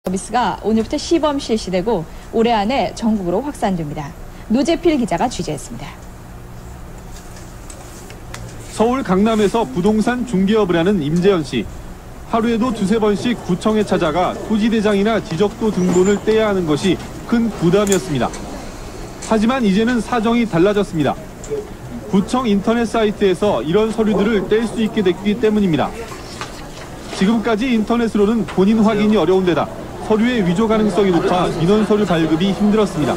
서비스가 오늘부터 시범 실시되고 올해 안에 전국으로 확산됩니다. 노재필 기자가 취재했습니다. 서울 강남에서 부동산 중개업을 하는 임재현 씨. 하루에도 두세 번씩 구청에 찾아가 토지대장이나 지적도 등본을 떼야 하는 것이 큰 부담이었습니다. 하지만 이제는 사정이 달라졌습니다. 구청 인터넷 사이트에서 이런 서류들을 뗄 수 있게 됐기 때문입니다. 지금까지 인터넷으로는 본인 확인이 어려운 데다 서류의 위조 가능성이 높아 민원 서류 발급이 힘들었습니다.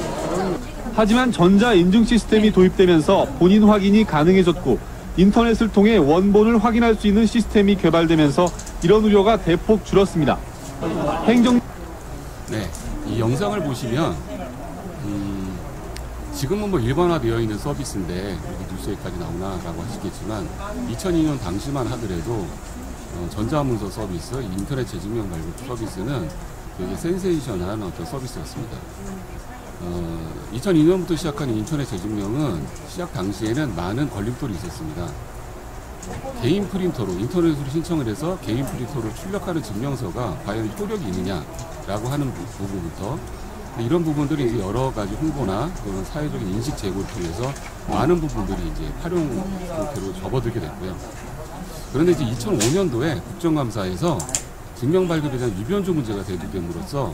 하지만 전자인증 시스템이 도입되면서 본인 확인이 가능해졌고 인터넷을 통해 원본을 확인할 수 있는 시스템이 개발되면서 이런 우려가 대폭 줄었습니다. 이 영상을 보시면 지금은 뭐 일반화되어 있는 서비스인데 이렇게 뉴스에까지 나오나라고 하시겠지만 2002년 당시만 하더라도 전자문서 서비스, 인터넷 재증명 발급 서비스는 되게 센세이션한 어떤 서비스였습니다. 2002년부터 시작한 인터넷 재증명은 시작 당시에는 많은 걸림돌이 있었습니다. 개인 프린터로 인터넷으로 신청을 해서 개인 프린터로 출력하는 증명서가 과연 효력이 있느냐라고 하는 부분부터 이런 부분들이 이제 여러 가지 홍보나 또는 사회적인 인식 제고를 통해서 많은 부분들이 이제 활용 형태로 접어들게 됐고요. 그런데 이제 2005년도에 국정감사에서 증명 발급에 대한 위변조 문제가 대두됨으로써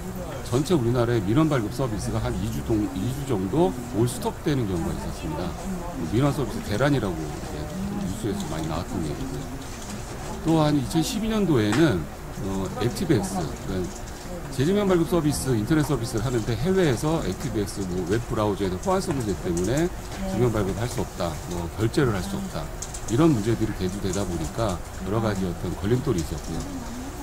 전체 우리나라의 민원 발급 서비스가 한 2주 정도 올 스톱되는 경우가 있었습니다. 민원 서비스 대란이라고 뉴스에서 많이 나왔던 얘기고요. 또한 2012년도에는 액티브엑스, 그러니까 재증명 발급 서비스, 인터넷 서비스를 하는데 해외에서 액티브엑스, 웹 브라우저에서 호환성 문제 때문에 증명 발급할 수 없다, 결제를 할 수 없다. 이런 문제들이 대두되다 보니까 여러 가지 어떤 걸림돌이 있었고요.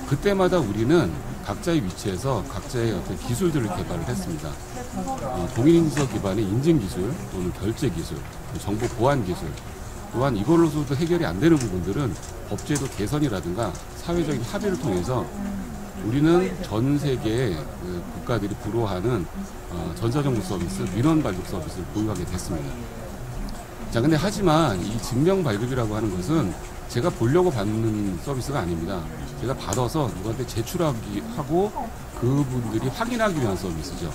그때마다 우리는 각자의 위치에서 각자의 어떤 기술들을 개발을 했습니다. 공인인증서 기반의 인증 기술 또는 결제 기술, 정보 보안 기술, 또한 이걸로서도 해결이 안 되는 부분들은 법제도 개선이라든가 사회적인 합의를 통해서 우리는 전 세계의 국가들이 부러워하는 전자정보 서비스, 민원 발급 서비스를 보유하게 됐습니다. 자, 근데 하지만 이 증명 발급이라고 하는 것은 제가 보려고 받는 서비스가 아닙니다. 제가 받아서 누구한테 제출하고 그분들이 확인하기 위한 서비스죠.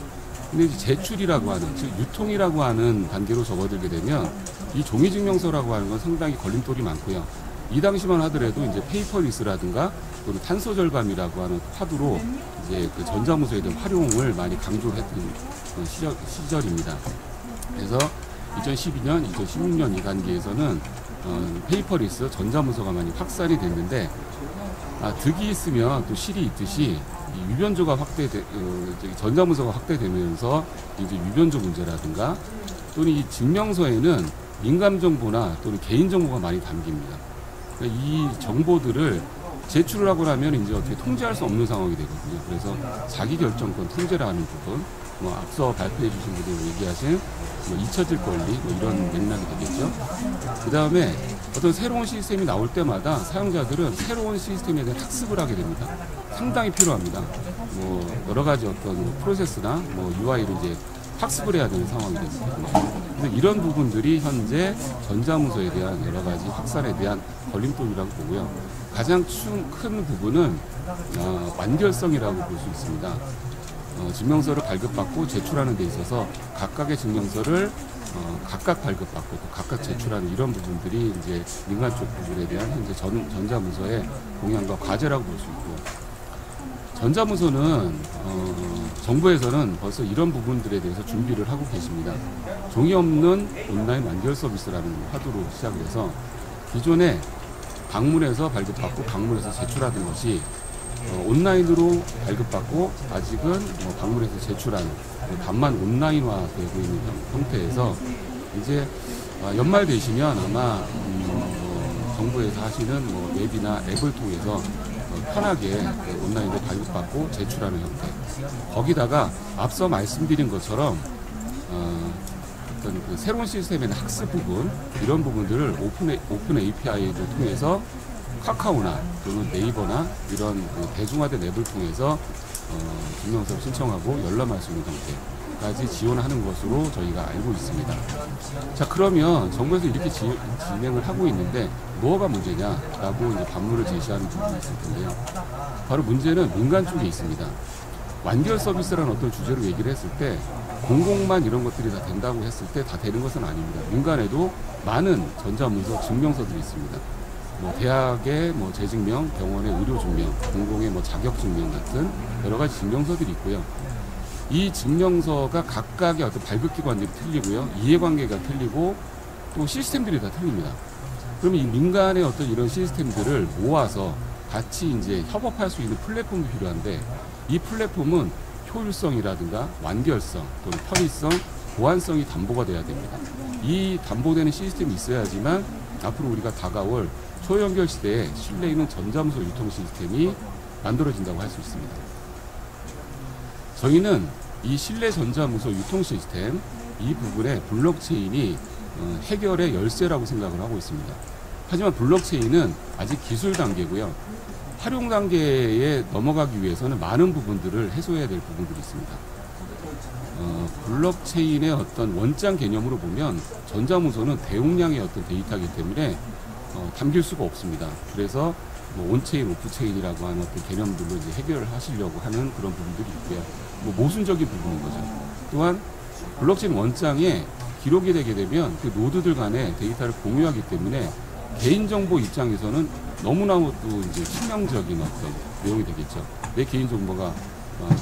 근데 이제 제출이라고 하는, 즉 유통이라고 하는 단계로 접어들게 되면 이 종이증명서라고 하는 건 상당히 걸림돌이 많고요. 이 당시만 하더라도 이제 페이퍼리스라든가 또는 탄소 절감이라고 하는 화두로 이제 그 전자문서에 대한 활용을 많이 강조했던 시절입니다. 그래서 2012년, 2016년 이 단계에서는 페이퍼리스, 전자문서가 많이 확산이 됐는데 득이 있으면 또 실이 있듯이 이 위변조가 전자문서가 확대되면서 이제 위변조 문제라든가 또는 이 증명서에는 민감정보나 또는 개인정보가 많이 담깁니다. 그러니까 이 정보들을 제출을 하고 나면 이제 어떻게 통제할 수 없는 상황이 되거든요. 그래서 자기결정권 통제라는 부분, 앞서 발표해 주신 분들이 얘기하신 잊혀질 권리, 이런 맥락이 되겠죠. 그 다음에 어떤 새로운 시스템이 나올 때마다 사용자들은 새로운 시스템에 대한 학습을 하게 됩니다. 상당히 필요합니다. 여러 가지 어떤 프로세스나 UI를 이제 학습을 해야 되는 상황이 됩니다. 그래서 이런 부분들이 현재 전자문서에 대한 여러 가지 확산에 대한 걸림돌이라고 보고요. 가장 큰 부분은 완결성이라고 볼 수 있습니다. 증명서를 발급받고 제출하는 데 있어서 각각의 증명서를 각각 발급받고 또 각각 제출하는 이런 부분들이 이제 민간 쪽 부분에 대한 현재 전자문서의 공약과 과제라고 볼 수 있고요. 전자문서는 정부에서는 벌써 이런 부분들에 대해서 준비를 하고 계십니다. 종이 없는 온라인 완결 서비스라는 화두로 시작을 해서 기존에 방문해서 발급받고 방문해서 제출하던 것이 온라인으로 발급받고 아직은 방문해서 제출하는 반만 온라인화되고 있는 형태에서 이제 연말 되시면 아마 정부에서 하시는 웹이나 앱을 통해서 편하게 온라인으로 발급받고 제출하는 형태. 거기다가 앞서 말씀드린 것처럼 어떤 그 새로운 시스템의 학습 부분 이런 부분들을 오픈 API를 통해서 카카오나 또는 네이버나 이런 그 대중화된 앱을 통해서 증명서를 신청하고 열람할 수 있는 형태까지 지원하는 것으로 저희가 알고 있습니다. 자, 그러면 정부에서 이렇게 진행을 하고 있는데 뭐가 문제냐라고 이제 반문을 제시하는 부분이 있을 텐데요. 바로 문제는 민간 쪽에 있습니다. 완결 서비스라는 어떤 주제로 얘기를 했을 때 공공만 이런 것들이 다 된다고 했을 때 다 되는 것은 아닙니다. 민간에도 많은 전자문서 증명서들이 있습니다. 뭐 대학의 뭐 재증명, 병원의 의료 증명, 공공의 뭐 자격 증명 같은 여러 가지 증명서들이 있고요. 이 증명서가 각각의 어떤 발급기관들이 틀리고요. 이해관계가 틀리고 또 시스템들이 다 틀립니다. 그러면 이 민간의 어떤 이런 시스템들을 모아서 같이 이제 협업할 수 있는 플랫폼이 필요한데 이 플랫폼은 효율성이라든가 완결성 또는 편의성, 보안성이 담보가 돼야 됩니다. 이 담보되는 시스템이 있어야지만 앞으로 우리가 다가올 초연결 시대에 신뢰 있는 전자문서 유통 시스템이 만들어진다고 할 수 있습니다. 저희는 이 신뢰 전자문서 유통 시스템 이 부분에 블록체인이 해결의 열쇠라고 생각을 하고 있습니다. 하지만 블록체인은 아직 기술 단계고요. 활용 단계에 넘어가기 위해서는 많은 부분들을 해소해야 될 부분들이 있습니다. 블록체인의 어떤 원장 개념으로 보면 전자문서는 대용량의 어떤 데이터이기 때문에 담길 수가 없습니다. 그래서 뭐 온체인, 오프체인이라고 하는 어떤 개념들로 이제 해결을 하시려고 하는 그런 부분들이 있고요. 뭐 모순적인 부분인 거죠. 또한 블록체인 원장에 기록이 되게 되면 그 노드들 간의 데이터를 공유하기 때문에 개인정보 입장에서는 너무나도 이제 치명적인 어떤 내용이 되겠죠. 내 개인정보가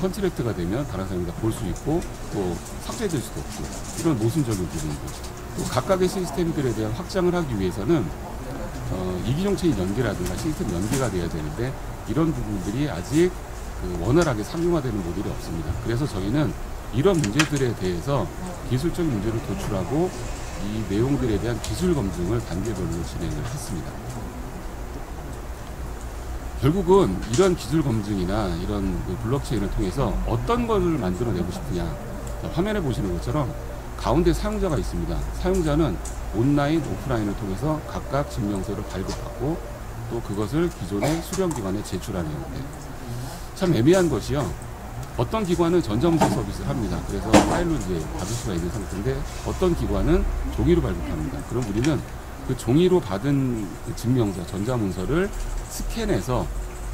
컨트랙트가 되면 다른 사람이 다 볼 수 있고 또 삭제될 수도 없고 이런 모순적인 부분이고 또 각각의 시스템들에 대한 확장을 하기 위해서는 이기종 체인 연계라든가 시스템 연계가 돼야 되는데 이런 부분들이 아직 원활하게 상용화되는 모델이 없습니다. 그래서 저희는 이런 문제들에 대해서 기술적인 문제를 도출하고 이 내용들에 대한 기술 검증을 단계별로 진행을 했습니다. 결국은 이런 기술 검증이나 이런 블록체인을 통해서 어떤 것을 만들어내고 싶으냐. 자, 화면에 보시는 것처럼 가운데 사용자가 있습니다. 사용자는 온라인, 오프라인을 통해서 각각 증명서를 발급하고 또 그것을 기존의 수령기관에 제출하는 형태. 참 애매한 것이요. 어떤 기관은 전자문서 서비스를 합니다. 그래서 파일로 이제 받을 수가 있는 상태인데 어떤 기관은 종이로 발급합니다. 그럼 우리는 그 종이로 받은 그 증명서, 전자문서를 스캔해서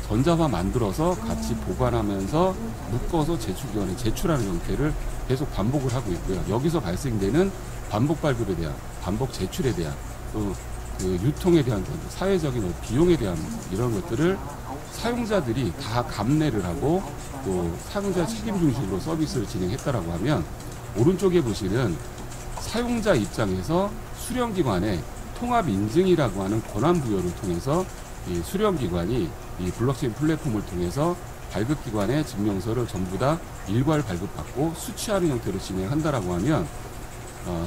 전자화 만들어서 같이 보관하면서 묶어서 제출기관에 제출하는 형태를 계속 반복을 하고 있고요. 여기서 발생되는 반복 발급에 대한, 반복 제출에 대한, 또 그 유통에 대한 사회적인 비용에 대한 이런 것들을 사용자들이 다 감내를 하고 또 사용자 책임 중심으로 서비스를 진행했다라고 하면 오른쪽에 보시는 사용자 입장에서 수령기관의 통합 인증이라고 하는 권한 부여를 통해서 이 수령기관이 이 블록체인 플랫폼을 통해서 발급기관의 증명서를 전부 다 일괄 발급받고 수취하는 형태로 진행한다라고 하면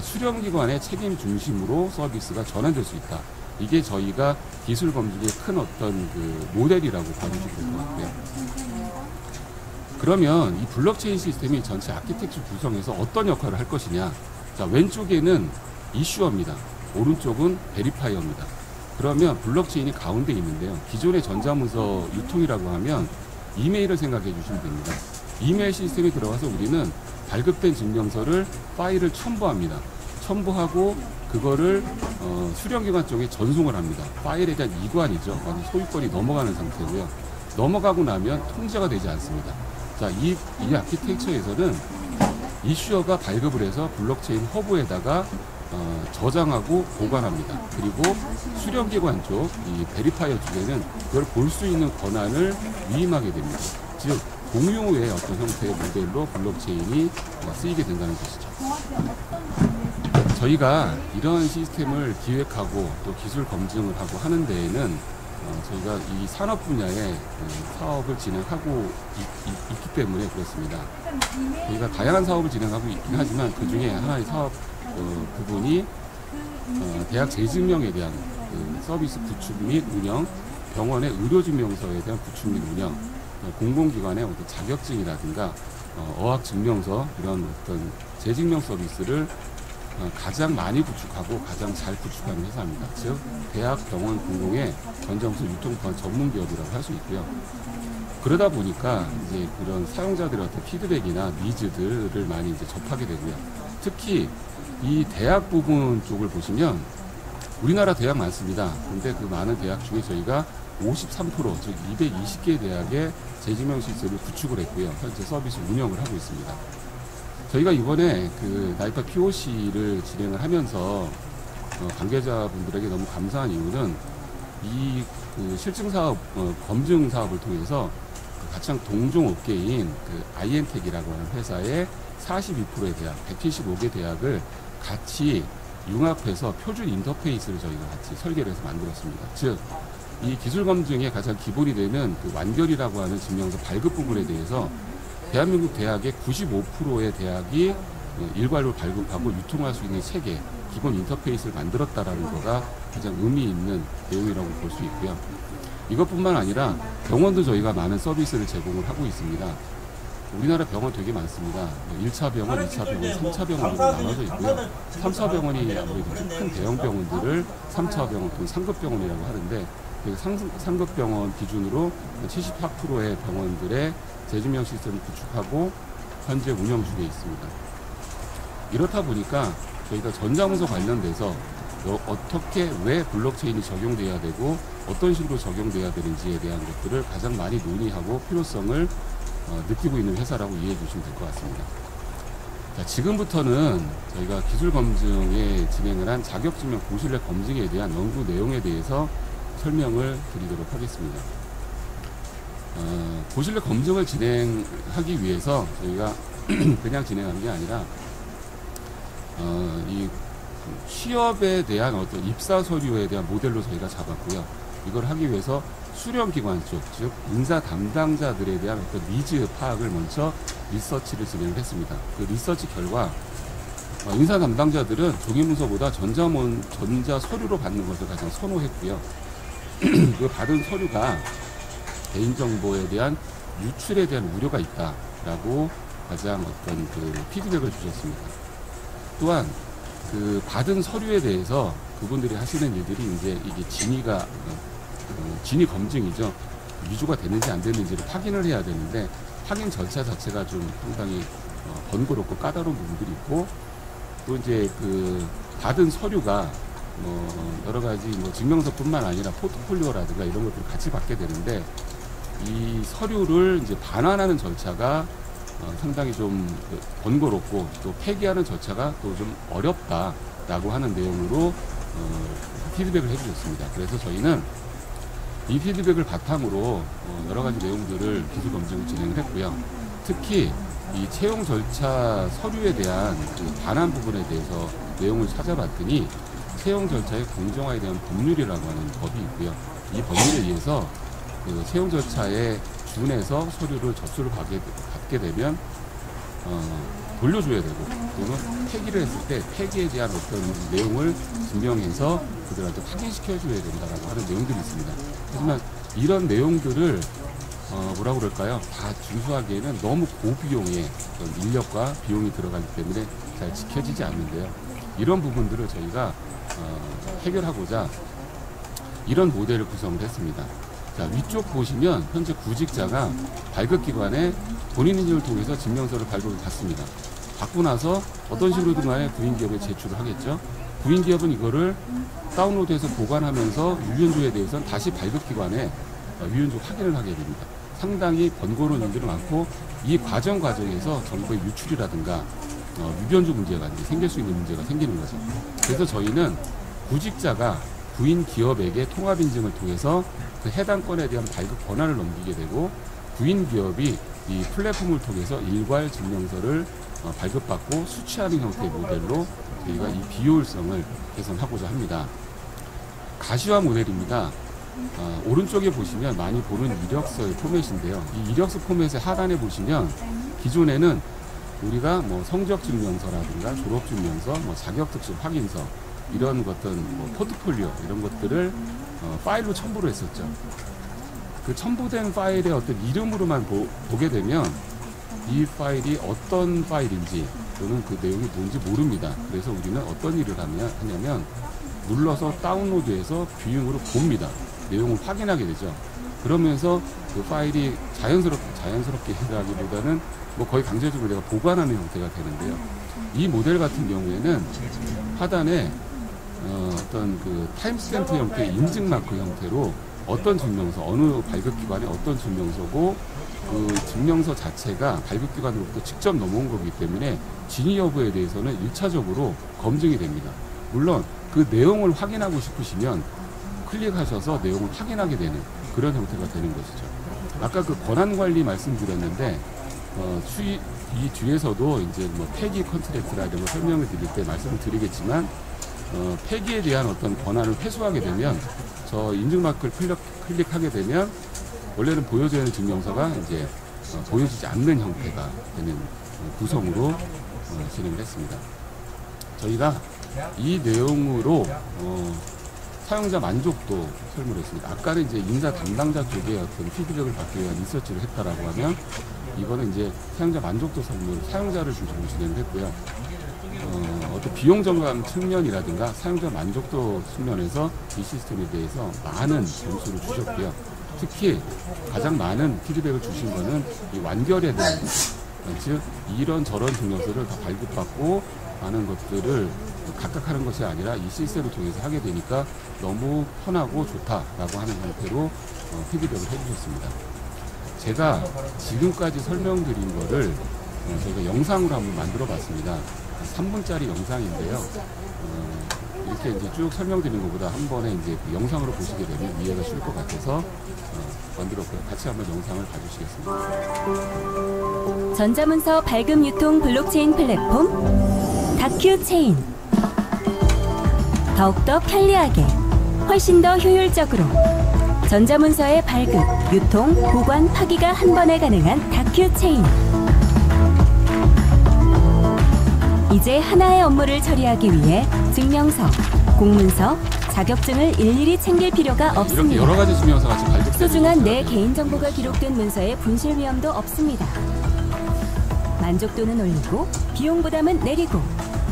수령기관의 책임 중심으로 서비스가 전환될 수 있다. 이게 저희가 기술 검증의 큰 어떤 그 모델이라고 봐주시면 될 것 같고요. 그러면 이 블록체인 시스템이 전체 아키텍처 구성에서 어떤 역할을 할 것이냐. 자, 왼쪽에는 이슈어입니다. 오른쪽은 베리파이어입니다. 그러면 블록체인이 가운데 있는데요. 기존의 전자문서 유통이라고 하면 이메일을 생각해 주시면 됩니다. 이메일 시스템에 들어가서 우리는 발급된 증명서를 파일을 첨부합니다. 첨부하고 그거를 수령기관 쪽에 전송을 합니다. 파일에 대한 이관이죠. 소유권이 넘어가는 상태고요. 넘어가고 나면 통제가 되지 않습니다. 자, 이 아키텍처에서는 이슈어가 발급을 해서 블록체인 허브에다가 저장하고 보관합니다. 그리고 수령기관 쪽, 이 베리파이어 쪽에는 그걸 볼 수 있는 권한을 위임하게 됩니다. 즉, 공유의 어떤 형태의 모델로 블록체인이 쓰이게 된다는 것이죠. 저희가 이런 시스템을 기획하고 또 기술 검증을 하고 하는 데에는 저희가 이 산업 분야의 사업을 진행하고 있기 때문에 그렇습니다. 저희가 다양한 사업을 진행하고 있긴 하지만 그 중에 하나의 사업 부분이 대학 재증명에 대한 서비스 구축 및 운영, 병원의 의료증명서에 대한 구축 및 운영, 공공기관의 어떤 자격증이라든가 어학증명서 이런 어떤 재증명 서비스를 가장 많이 구축하고 가장 잘 구축하는 회사입니다. 즉 대학, 병원, 공공의 전자문서 유통판 전문 기업이라고 할 수 있고요. 그러다 보니까 이제 그런 사용자들의 어떤 피드백이나 니즈들을 많이 이제 접하게 되고요. 특히 이 대학 부분 쪽을 보시면 우리나라 대학 많습니다. 근데 그 많은 대학 중에 저희가 53%, 즉 220개 대학의 재지명 시설을 구축을 했고요. 현재 서비스 운영을 하고 있습니다. 저희가 이번에 그 나이파 POC를 진행을 하면서 관계자분들에게 너무 감사한 이유는 이 그 실증 사업, 검증 사업을 통해서 그 가장 동종 업계인 그 IN텍이라고 하는 회사의 42%의 대학, 175개 대학을 같이 융합해서 표준 인터페이스를 저희가 같이 설계를 해서 만들었습니다. 즉, 이 기술 검증의 가장 기본이 되는 그 완결이라고 하는 증명서 발급 부분에 대해서 대한민국 대학의 95%의 대학이 일괄로 발급하고 유통할 수 있는 체계, 기본 인터페이스를 만들었다라는 거가 가장 의미 있는 내용이라고 볼 수 있고요. 이것뿐만 아니라 병원도 저희가 많은 서비스를 제공을 하고 있습니다. 우리나라 병원 되게 많습니다. 1차 병원, 2차 병원, 3차 병원으로 나눠져 있고요. 3차 병원이 아무래도 큰 대형 병원들을 3차 병원 또는 상급 병원이라고 하는데, 상급 병원 기준으로 74%의 병원들의 재증명 시스템을 구축하고 현재 운영 중에 있습니다. 이렇다 보니까 저희가 전자문서 관련돼서 어떻게, 왜 블록체인이 적용돼야 되고 어떤 식으로 적용돼야 되는지에 대한 것들을 가장 많이 논의하고 필요성을 느끼고 있는 회사라고 이해해 주시면 될 것 같습니다. 자, 지금부터는 저희가 기술 검증에 진행을 한 자격증명 고실력 검증에 대한 연구 내용에 대해서 설명을 드리도록 하겠습니다. 고실력 검증을 진행하기 위해서 저희가 그냥 진행한 게 아니라 이 취업에 대한 어떤 입사 서류에 대한 모델로 저희가 잡았고요. 이걸 하기 위해서 수령기관 쪽, 즉 인사 담당자들에 대한 어떤 니즈 파악을 먼저 리서치를 진행을 했습니다. 그 리서치 결과 인사 담당자들은 종이문서보다 전자 서류로 받는 것을 가장 선호했고요. 그 받은 서류가 개인정보에 대한 유출에 대한 우려가 있다라고 가장 어떤 그 피드백을 주셨습니다. 또한 그 받은 서류에 대해서 그분들이 하시는 일들이 이제 이게 진위 검증이죠. 위조가 됐는지 안 됐는지를 확인을 해야 되는데, 확인 절차 자체가 좀 상당히 번거롭고 까다로운 부분들이 있고, 또 이제 그 받은 서류가 여러 가지 증명서뿐만 아니라 포트폴리오라든가 이런 것들을 같이 받게 되는데, 이 서류를 이제 반환하는 절차가 상당히 좀 번거롭고 또 폐기하는 절차가 또 좀 어렵다라고 하는 내용으로 피드백을 해주셨습니다. 그래서 저희는 이 피드백을 바탕으로 여러 가지 내용들을 기술 검증을 진행을 했고요. 특히 이 채용 절차 서류에 대한 그 반환 부분에 대해서 내용을 찾아봤더니, 채용 절차의 공정화에 대한 법률이라고 하는 법이 있고요. 이 법률에 의해서 그 채용 절차에 준해서 서류를 접수를 받게 되면 돌려줘야 되고, 또는 폐기를 했을 때 폐기에 대한 어떤 내용을 증명해서 그들한테 확인시켜줘야 된다라고 하는 내용들이 있습니다. 하지만 이런 내용들을 뭐라고 그럴까요? 다 준수하기에는 너무 고비용의 어떤 인력과 비용이 들어가기 때문에 잘 지켜지지 않는데요. 이런 부분들을 저희가 해결하고자 이런 모델을 구성을 했습니다. 자, 위쪽 보시면 현재 구직자가 발급기관에 본인 인증을 통해서 증명서를 발급을 받습니다. 받고 나서 어떤 식으로든 간에 구인기업에 제출을 하겠죠. 구인기업은 이거를 다운로드해서 보관하면서 유연조에 대해서는 다시 발급기관에 유연조 확인을 하게 됩니다. 상당히 번거로운 일들이 많고, 이 과정에서 정보의 유출이라든가 유변조 문제가 생길 수 있는 문제가 생기는 거죠. 그래서 저희는 구직자가 구인 기업에게 통합 인증을 통해서 그 해당 건에 대한 발급 권한을 넘기게 되고, 구인 기업이 이 플랫폼을 통해서 일괄 증명서를 발급받고 수취하는 형태의 모델로 저희가 이 비효율성을 개선하고자 합니다. 가시화 모델입니다. 오른쪽에 보시면 많이 보는 이력서의 포맷인데요. 이 이력서 포맷의 하단에 보시면 기존에는 우리가 성적 증명서라든가 졸업 증명서, 자격 특수 확인서, 이런 것들, 포트폴리오 이런 것들을 파일로 첨부를 했었죠. 그 첨부된 파일의 어떤 이름으로만 보게 되면 이 파일이 어떤 파일인지 또는 그 내용이 뭔지 모릅니다. 그래서 우리는 어떤 일을 하냐면 눌러서 다운로드해서 뷰잉으로 봅니다. 내용을 확인하게 되죠. 그러면서 그 파일이 자연스럽게 하기보다는 거의 강제적으로 내가 보관하는 형태가 되는데요. 이 모델 같은 경우에는 하단에 어떤 그 타임스탬프 형태의 인증마크 형태로 어떤 증명서, 어느 발급기관의 어떤 증명서고 그 증명서 자체가 발급기관으로부터 직접 넘어온 거기 때문에 진위 여부에 대해서는 1차적으로 검증이 됩니다. 물론 그 내용을 확인하고 싶으시면 클릭하셔서 내용을 확인하게 되는 그런 형태가 되는 것이죠. 아까 그 권한관리 말씀드렸는데 이 뒤에서도 이제 뭐 폐기 컨트랙트라 이런 거 설명을 드릴 때 말씀을 드리겠지만 폐기에 대한 어떤 권한을 회수하게 되면 저 인증마크를 클릭하게 되면 원래는 보여져야 하는 증명서가 이제 보여지지 않는 형태가 되는 구성으로 진행을 했습니다. 저희가 이 내용으로 사용자 만족도 설문을 했습니다. 아까는 이제 인사 담당자 쪽에 어떤 피드백을 받기 위한 리서치를 했다라고 하면 이거는 이제 사용자 만족도 설문, 사용자를 중심으로 진행을 했고요. 어떤 비용 절감 측면이라든가 사용자 만족도 측면에서 이 시스템에 대해서 많은 점수를 주셨고요. 특히 가장 많은 피드백을 주신 거는 이 완결에 대한 것, 즉 이런 저런 증명서를 다 발급받고 하는 것들을 각각 하는 것이 아니라 이 시스템을 통해서 하게 되니까 너무 편하고 좋다라고 하는 형태로 피드백을 해주셨습니다. 제가 지금까지 설명드린 거를 저희가 영상으로 한번 만들어 봤습니다. 3분짜리 영상인데요. 이렇게 이제 쭉 설명드리는 것보다 한 번에 이제 그 영상으로 보시게 되면 이해가 쉬울 것 같아서 만들었고요. 같이 한번 영상을 봐주시겠습니다. 전자문서 발급 유통 블록체인 플랫폼 다큐체인. 더욱더 편리하게, 훨씬 더 효율적으로 전자문서의 발급, 유통, 보관, 파기가 한 번에 가능한 다큐체인. 이제 하나의 업무를 처리하기 위해 증명서, 공문서, 자격증을 일일이 챙길 필요가 이렇게 없습니다. 여러 가지 증명서 같이 발급되는 소중한 내 것들은 개인정보가 기록된 문서의 분실 위험도 없습니다. 만족도는 올리고 비용 부담은 내리고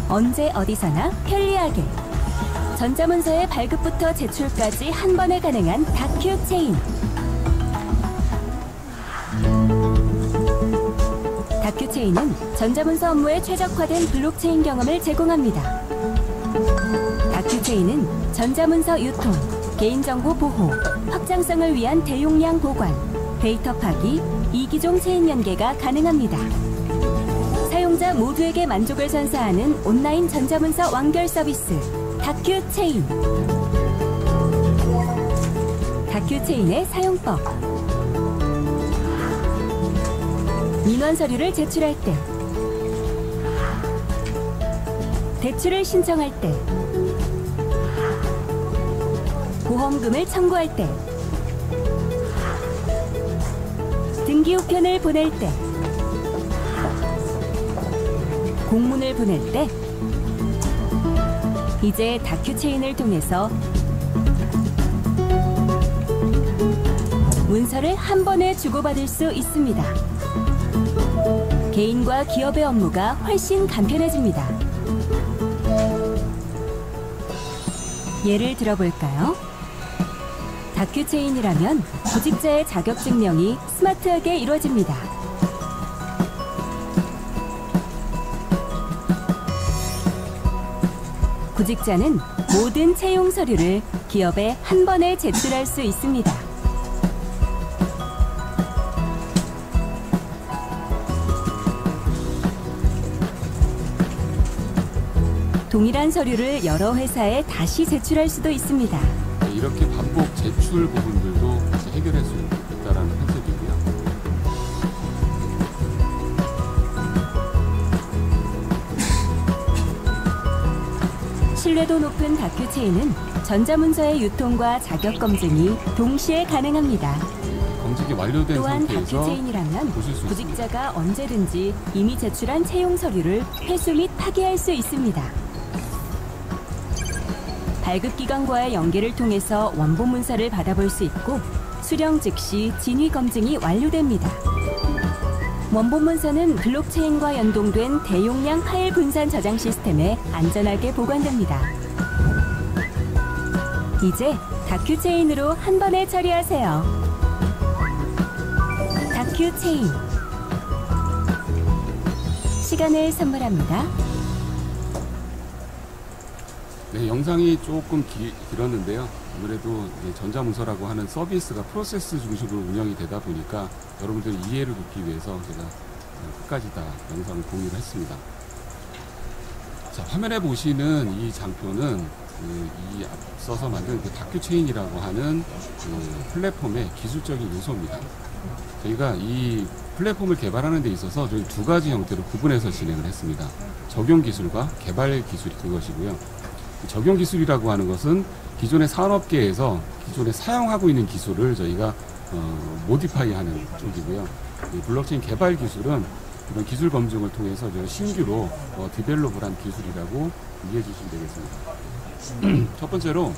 언제 어디서나 편리하게 전자문서의 발급부터 제출까지 한 번에 가능한 다큐체인. 다큐체인은 전자문서 업무에 최적화된 블록체인 경험을 제공합니다. 다큐체인은 전자문서 유통, 개인정보 보호, 확장성을 위한 대용량 보관, 데이터 파기, 이기종 체인 연계가 가능합니다. 사용자 모두에게 만족을 선사하는 온라인 전자문서 완결 서비스 다큐체인. 다큐체인의 사용법. 민원 서류를 제출할 때, 대출을 신청할 때, 보험금을 청구할 때, 등기 우편을 보낼 때, 공문을 보낼 때, 이제 다큐체인을 통해서 문서를 한 번에 주고받을 수 있습니다. 개인과 기업의 업무가 훨씬 간편해집니다. 예를 들어볼까요? 다큐체인이라면 구직자의 자격증명이 스마트하게 이루어집니다. 구직자는 모든 채용 서류를 기업에 한 번에 제출할 수 있습니다. 동일한 서류를 여러 회사에 다시 제출할 수도 있습니다. 이렇게 반복 제출 부분들도 같이 해결할 수 있다는 컨셉이고요. 신뢰도 높은 다큐체인은 전자문서의 유통과 자격 검증이 동시에 가능합니다. 검증이 완료된 또한 상태에서 다큐체인이라면 보실 수 있습니다. 구직자가 언제든지 이미 제출한 채용 서류를 회수 및 파기할 수 있습니다. 발급기관과의 연계를 통해서 원본 문서를 받아볼 수 있고 수령 즉시 진위 검증이 완료됩니다. 원본 문서는 블록체인과 연동된 대용량 파일 분산 저장 시스템에 안전하게 보관됩니다. 이제 다큐체인으로 한 번에 처리하세요. 다큐체인. 시간을 선물합니다. 네, 영상이 조금 길었는데요. 아무래도 이제 전자문서라고 하는 서비스가 프로세스 중심으로 운영이 되다 보니까 여러분들 이해를 돕기 위해서 제가 끝까지 다 영상을 공유를 했습니다. 자, 화면에 보시는 이 장표는 이 앞서서 만든 그 다큐체인이라고 하는 그 플랫폼의 기술적인 요소입니다. 저희가 이 플랫폼을 개발하는 데 있어서 저희 두 가지 형태로 구분해서 진행을 했습니다. 적용 기술과 개발 기술이 그것이고요. 적용 기술이라고 하는 것은 기존의 산업계에서 기존에 사용하고 있는 기술을 저희가 모디파이 하는 쪽이고요. 이 블록체인 개발 기술은 이런 기술 검증을 통해서 신규로 디벨롭을 한 기술이라고 이해해 주시면 되겠습니다. 첫 번째로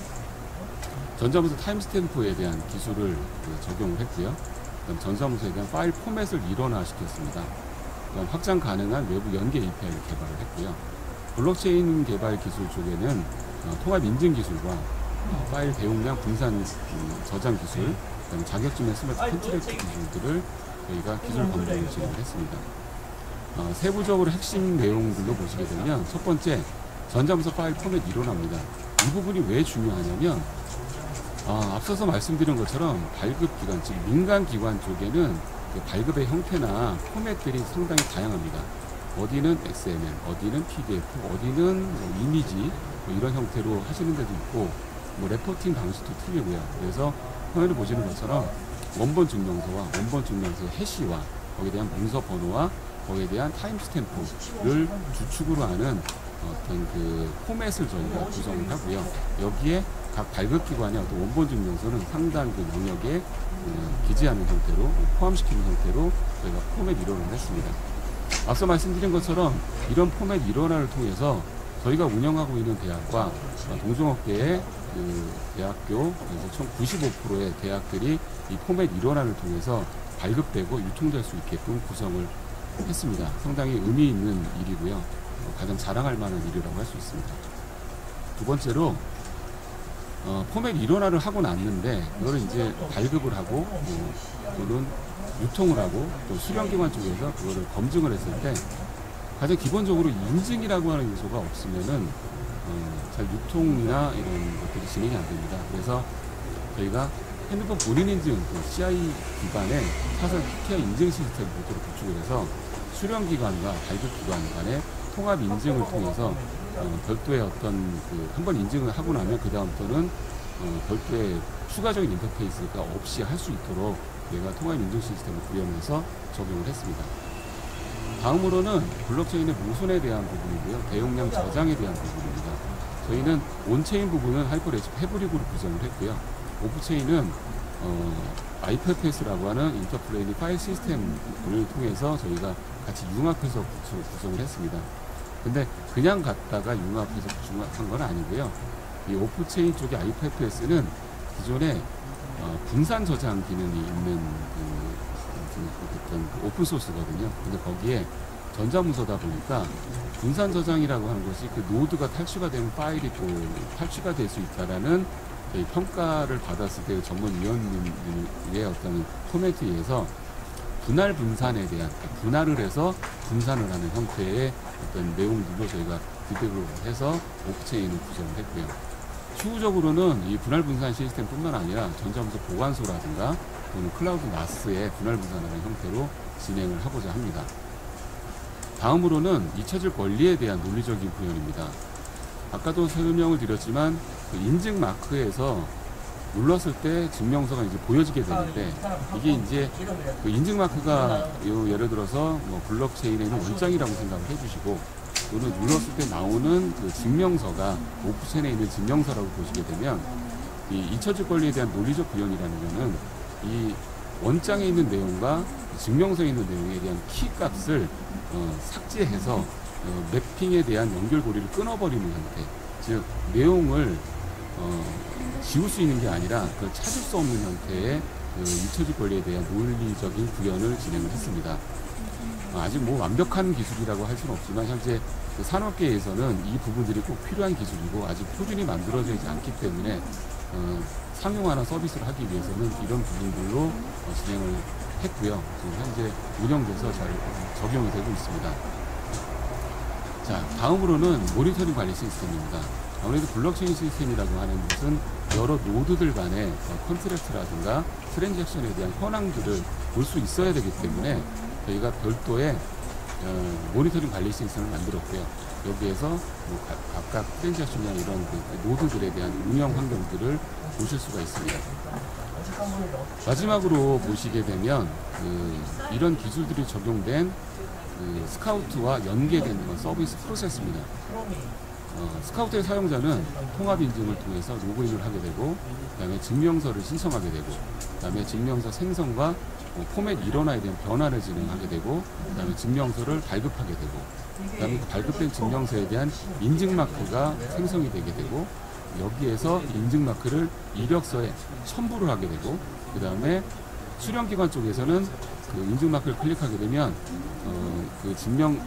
전자문서 타임스탬프에 대한 기술을 적용을 했고요. 그다음 전자문서에 대한 파일 포맷을 일원화시켰습니다. 그다음 확장 가능한 외부 연계 API를 개발을 했고요. 블록체인 개발 기술 쪽에는 통합 인증 기술과 파일 대용량 분산 저장 기술, 그다음에 자격증의 스마트 컨트랙트 기술들을 저희가 기술 검증을 진행을 했습니다. 세부적으로 핵심 내용들로 보시게 되면 첫 번째, 전자문서 파일 포맷 일원화입니다. 이 부분이 왜 중요하냐면 앞서서 말씀드린 것처럼 발급 기관, 즉 민간 기관 쪽에는 그 발급의 형태나 포맷들이 상당히 다양합니다. 어디는 XML, 어디는 PDF, 어디는 이미지 이런 형태로 하시는 데도 있고 레포팅 방식도 틀리고요. 그래서 화면을 보시는 것처럼 원본 증명서와 원본 증명서의 해시와 거기에 대한 문서 번호와 거기에 대한 타임스탬프를 주축으로 하는 어떤 그 포맷을 저희가 구성을 하고요. 여기에 각 발급기관의 어떤 원본 증명서는 상당 그 영역에 기재하는 형태로 포함시키는 형태로 저희가 포맷 일원을 했습니다. 앞서 말씀드린 것처럼 이런 포맷 일원화를 통해서 저희가 운영하고 있는 대학과 동종업계의 그 대학교 총 95%의 대학들이 이 포맷 일원화를 통해서 발급되고 유통될 수 있게끔 구성을 했습니다. 상당히 의미 있는 일이고요. 가장 자랑할 만한 일이라고 할 수 있습니다. 두 번째로 포맷 일원화를 하고 났는데 그거를 이제 발급을 하고 또는 유통을 하고 또 수령기관 쪽에서 그거를 검증을 했을 때 가장 기본적으로 인증이라고 하는 요소가 없으면은 잘 유통이나 이런 것들이 진행이 안 됩니다. 그래서 저희가 핸드폰 본인 인증, CI 기반의 사설 PKI 인증 시스템을 모두로 구축을 해서 수령기관과 발급기관 간의 통합 인증을 통해서 별도의 어떤 한 번 인증을 하고 나면 그 다음부터는 별도의 추가적인 인터페이스가 없이 할 수 있도록 저희가 통합 인증 시스템을 구현해서 적용을 했습니다. 다음으로는 블록체인의 모순에 대한 부분이고요. 대용량 저장에 대한 부분입니다. 저희는 온체인 부분은 하이퍼레지 패브릭으로 구성을 했고요. 오프체인은 IPFS라고 하는 인터플레인 파일 시스템을 통해서 저희가 같이 융합해서 구성을 했습니다. 근데 그냥 갖다가 융합해서 구성한 건 아니고요. 이 오프체인 쪽의 IPFS는 기존에 분산 저장 기능이 있는 어떤 오픈소스거든요. 근데 거기에 전자문서다 보니까 분산 저장이라고 하는 것이 그 노드가 탈취가 되면 파일이 또 탈취가 될 수 있다라는 평가를 받았을 때 전문위원회의 어떤 포맷에 의해서 분할 분산에 대한 분할을 해서 분산을 하는 형태의 어떤 내용들도 저희가 디벨롭을 해서 오프체인을 구성을 했고요. 추후적으로는 이 분할 분산 시스템뿐만 아니라 전자문서 보관소라든가 또는 클라우드 나스의 분할 분산하는 형태로 진행을 하고자 합니다. 다음으로는 잊혀질 권리에 대한 논리적인 구현입니다. 아까도 설명을 드렸지만 그 인증 마크에서 눌렀을 때 증명서가 이제 보여지게 되는데 이게 이제 그 인증 마크가 예를 들어서 블록체인에 있는 원장이라고 생각을 해주시고 또는 눌렀을 때 나오는 그 증명서가 오프체인에 있는 증명서라고 보시게 되면 이 잊혀질 권리에 대한 논리적 구현이라는 것은 이 원장에 있는 내용과 증명서에 있는 내용에 대한 키 값을 삭제해서 매핑에 대한 연결고리를 끊어버리는 형태, 즉 내용을 지울 수 있는 게 아니라 그걸 찾을 수 없는 형태의 그 잊혀질 권리에 대한 논리적인 구현을 진행을 했습니다. 아직 완벽한 기술이라고 할 수는 없지만 현재 그 산업계에서는 이 부분들이 꼭 필요한 기술이고 아직 표준이 만들어져 있지 않기 때문에 상용화나 서비스를 하기 위해서는 이런 부분들로 진행을 했고요. 현재 운영돼서 잘 적용이 되고 있습니다. 자, 다음으로는 모니터링 관리 시스템입니다. 아무래도 블록체인 시스템이라고 하는 것은 여러 노드들 간의 컨트랙트라든가 트랜잭션에 대한 현황들을 볼 수 있어야 되기 때문에 저희가 별도의 모니터링 관리 시스템을 만들었고요. 여기에서 뭐 각각 트랜잭션이나 이런 그 노드들에 대한 운영 환경들을 보실 수가 있습니다. 마지막으로 보시게 되면 이런 기술들이 적용된 스카우트와 연계된 서비스 프로세스입니다. 스카우트의 사용자는 통합 인증을 통해서 로그인을 하게 되고, 그 다음에 증명서를 신청하게 되고, 그 다음에 증명서 생성과 포맷 일원화에 대한 변화를 진행하게 되고, 그 다음에 증명서를 발급하게 되고, 그 다음에 그 발급된 증명서에 대한 인증마크가 생성이 되게 되고, 여기에서 인증마크를 이력서에 첨부를 하게 되고, 그 다음에 수령기관 쪽에서는 그 인증마크를 클릭하게 되면 그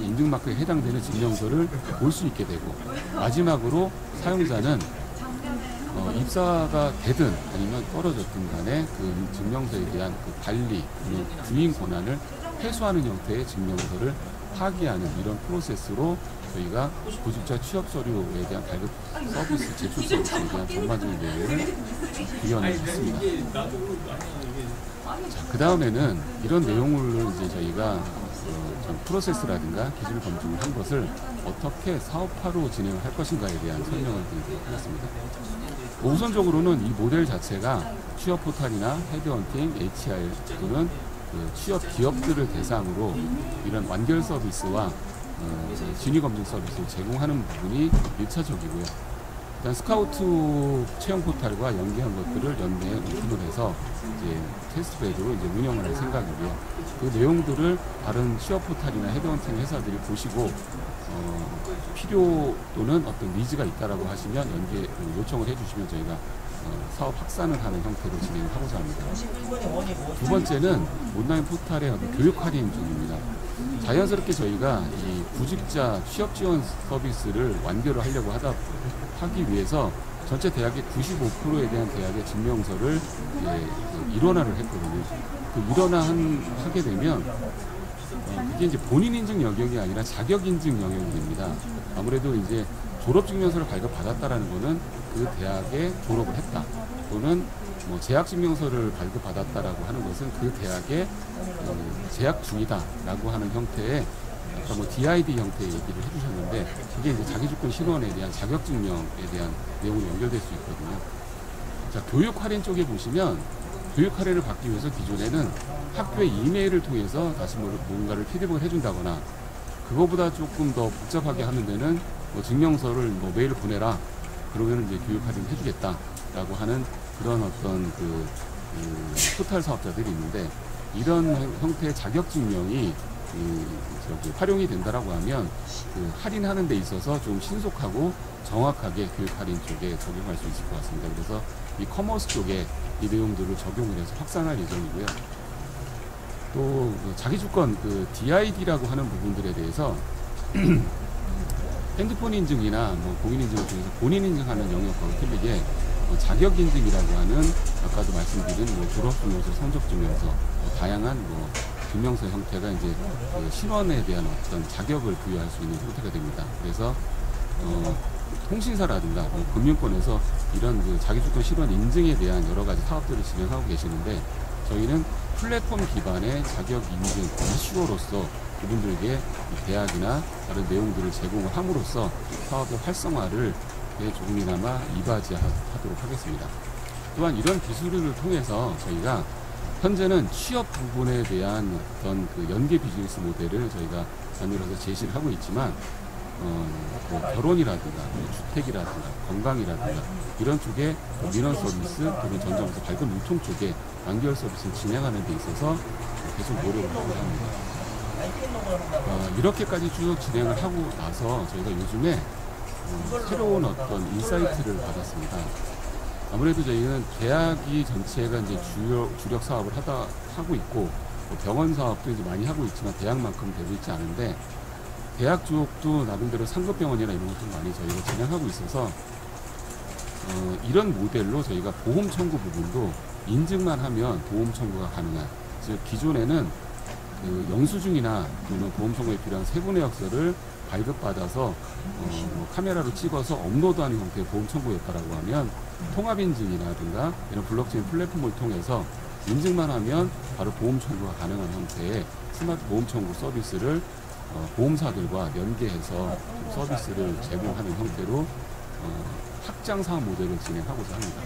인증마크에 해당되는 증명서를 볼 수 있게 되고, 마지막으로 사용자는 입사가 되든 아니면 떨어졌든 간에 그 증명서에 대한 그 관리, 주인 권한을 회수하는 형태의 증명서를 파기하는 이런 프로세스로 저희가 구직자 취업 서류에 대한 발급 서비스, 제출 서비스에 대한 전반적인 내용을 구현을 했습니다. 자, 그 다음에는 이런 내용을 이제 저희가 프로세스라든가 기술 검증을 한 것을 어떻게 사업화로 진행을 할 것인가에 대한 설명을 드리도록 하겠습니다. 우선적으로는 이 모델 자체가 취업 포탈이나 헤드헌팅, HR 또는 그 취업 기업들을 대상으로 이런 완결 서비스와 진위 검증 서비스를 제공하는 부분이 1차적이고요. 일단 스카우트 채용 포탈과 연계한 것들을 연내에 오픈을 해서 이제 테스트베드로 이제 운영을 할 생각이고요. 그 내용들을 다른 취업 포탈이나 헤드헌팅 회사들이 보시고 필요 또는 어떤 니즈가 있다라고 하시면 연계 요청을 해주시면 저희가 사업 확산을 하는 형태로 진행을 하고자 합니다. 두 번째는 온라인 포탈의 교육 할인 중입니다. 자연스럽게 저희가 이 구직자 취업 지원 서비스를 완결을 하려고 하기 위해서 전체 대학의 95%에 대한 대학의 증명서를 일원화를 했거든요. 그 일원화하게 되면 그게 이제 본인 인증 영역이 아니라 자격 인증 영역이 됩니다. 아무래도 이제 졸업 증명서를 발급받았다라는 거는 그 대학에 졸업을 했다, 또는 뭐 재학 증명서를 발급받았다라고 하는 것은 그 대학에 재학 중이다라고 하는 형태의 아까 뭐 DID 형태의 얘기를 해주셨는데, 그게 이제 자기주권 신원에 대한 자격 증명에 대한 내용으로 연결될 수 있거든요. 자, 교육 할인 쪽에 보시면 교육 할인을 받기 위해서 기존에는 학교의 이메일을 통해서 다시 뭔가를 피드백을 해준다거나, 그거보다 조금 더 복잡하게 하는 데는 뭐 증명서를 뭐 메일을 보내라, 그러면 이제 교육 할인 해주겠다라고 하는 그런 어떤 포탈 사업자들이 있는데, 이런 형태의 자격 증명이 활용이 된다라고 하면 그 할인하는 데 있어서 좀 신속하고 정확하게 교육 할인 쪽에 적용할 수 있을 것 같습니다. 그래서 이 커머스 쪽에 이 내용들을 적용을 해서 확산할 예정이고요. 또 자기주권 DID라고 하는 부분들에 대해서 핸드폰 인증이나 뭐 공인 인증을 통해서 본인 인증하는 영역과 틀리게 자격 인증이라고 하는 아까도 말씀드린 졸업증명서, 성적증명서, 다양한 증명서 형태가 이제 신원에 대한 어떤 자격을 부여할 수 있는 형태가 됩니다. 그래서 통신사라든가 금융권에서 이런 자기주권 실원 인증에 대한 여러 가지 사업들을 진행하고 계시는데, 저희는 플랫폼 기반의 자격 인증 이슈어로서 그분들에게 대학이나 다른 내용들을 제공을 함으로써 사업의 활성화를 조금이나마 이바지하도록 하겠습니다. 또한 이런 기술을 통해서 저희가 현재는 취업 부분에 대한 어떤 연계 비즈니스 모델을 저희가 만들어서 제시를 하고 있지만, 결혼이라든가 주택이라든가 건강이라든가 이런 쪽에 민원 서비스 또는 전자부서 발급 유통 쪽에 완결 서비스를 진행하는 데 있어서 계속 노력을 하고 합니다. 이렇게까지 쭉 진행을 하고 나서 저희가 요즘에 새로운 어떤 인사이트를 받았습니다. 아무래도 저희는 대학이 전체가 이제 주력 사업을 하고 있고, 병원 사업도 이제 많이 하고 있지만 대학만큼 되고 있지 않은데, 대학 쪽도 나름대로 상급병원이나 이런 것도 많이 저희가 진행하고 있어서 이런 모델로 저희가 보험 청구 부분도 인증만 하면 보험 청구가 가능한, 즉 기존에는 그 영수증이나 또는 보험 청구에 필요한 세부 내역서를 발급받아서 카메라로 찍어서 업로드하는 형태의 보험 청구였다라고 하면 통합인증이라든가 이런 블록체인 플랫폼을 통해서 인증만 하면 바로 보험 청구가 가능한 형태의 스마트 보험 청구 서비스를 보험사들과 연계해서 서비스를 제공하는 형태로 확장 사업 모델을 진행하고자 합니다.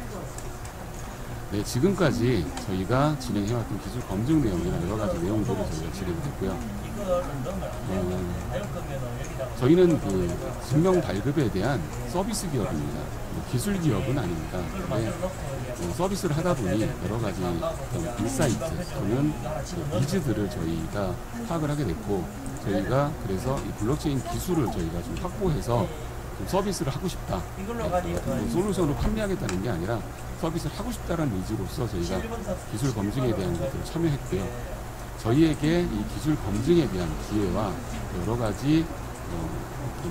네, 지금까지 저희가 진행해왔던 기술 검증 내용이나 여러 가지 내용들을 저희가 진행했고요. 저희는 그 증명 발급에 대한 서비스 기업입니다. 기술 기업은 아닙니다. 근데 서비스를 하다 보니 여러 가지 인사이트 또는 니즈들을 저희가 파악을 하게 됐고, 저희가 그래서 이 블록체인 기술을 저희가 좀 확보해서 좀 서비스를 하고 싶다. 솔루션으로 판매하겠다는 게 아니라 서비스를 하고 싶다라는 의지로서 저희가 기술 검증에 대한 것들을 참여했고요. 저희에게 이 기술 검증에 대한 기회와 여러 가지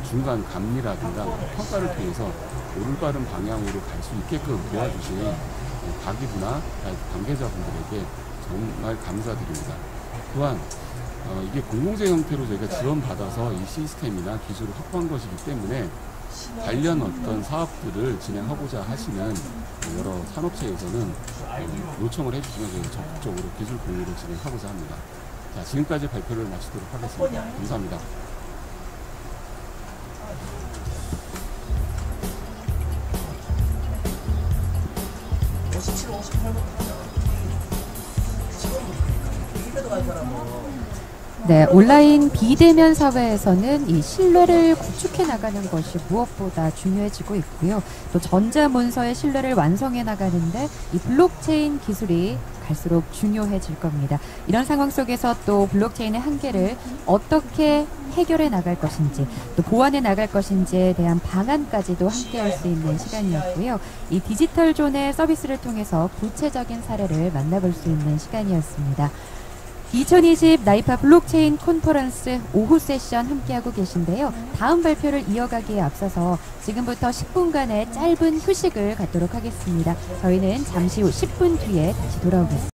중간 감리라든가 평가를 통해서 올바른 방향으로 갈 수 있게끔 도와주신 가기부나 관계자분들에게 정말 감사드립니다. 또한 이게 공공재 형태로 저희가 지원받아서 이 시스템이나 기술을 확보한 것이기 때문에 관련 어떤 사업들을 진행하고자 하시는 여러 산업체에서는 요청을 해주시면 저희가 적극적으로 기술 공유를 진행하고자 합니다. 자, 지금까지 발표를 마치도록 하겠습니다. 감사합니다. 네, 온라인 비대면 사회에서는 이 신뢰를 구축해 나가는 것이 무엇보다 중요해지고 있고요. 또 전자문서의 신뢰를 완성해 나가는데 이 블록체인 기술이 갈수록 중요해질 겁니다. 이런 상황 속에서 또 블록체인의 한계를 어떻게 해결해 나갈 것인지, 또 보완해 나갈 것인지에 대한 방안까지도 함께 할 수 있는 시간이었고요. 이 디지털 존의 서비스를 통해서 구체적인 사례를 만나볼 수 있는 시간이었습니다. 2020 나이파 블록체인 컨퍼런스 오후 세션 함께하고 계신데요. 다음 발표를 이어가기에 앞서서 지금부터 10분간의 짧은 휴식을 갖도록 하겠습니다. 저희는 잠시 후 10분 뒤에 다시 돌아오겠습니다.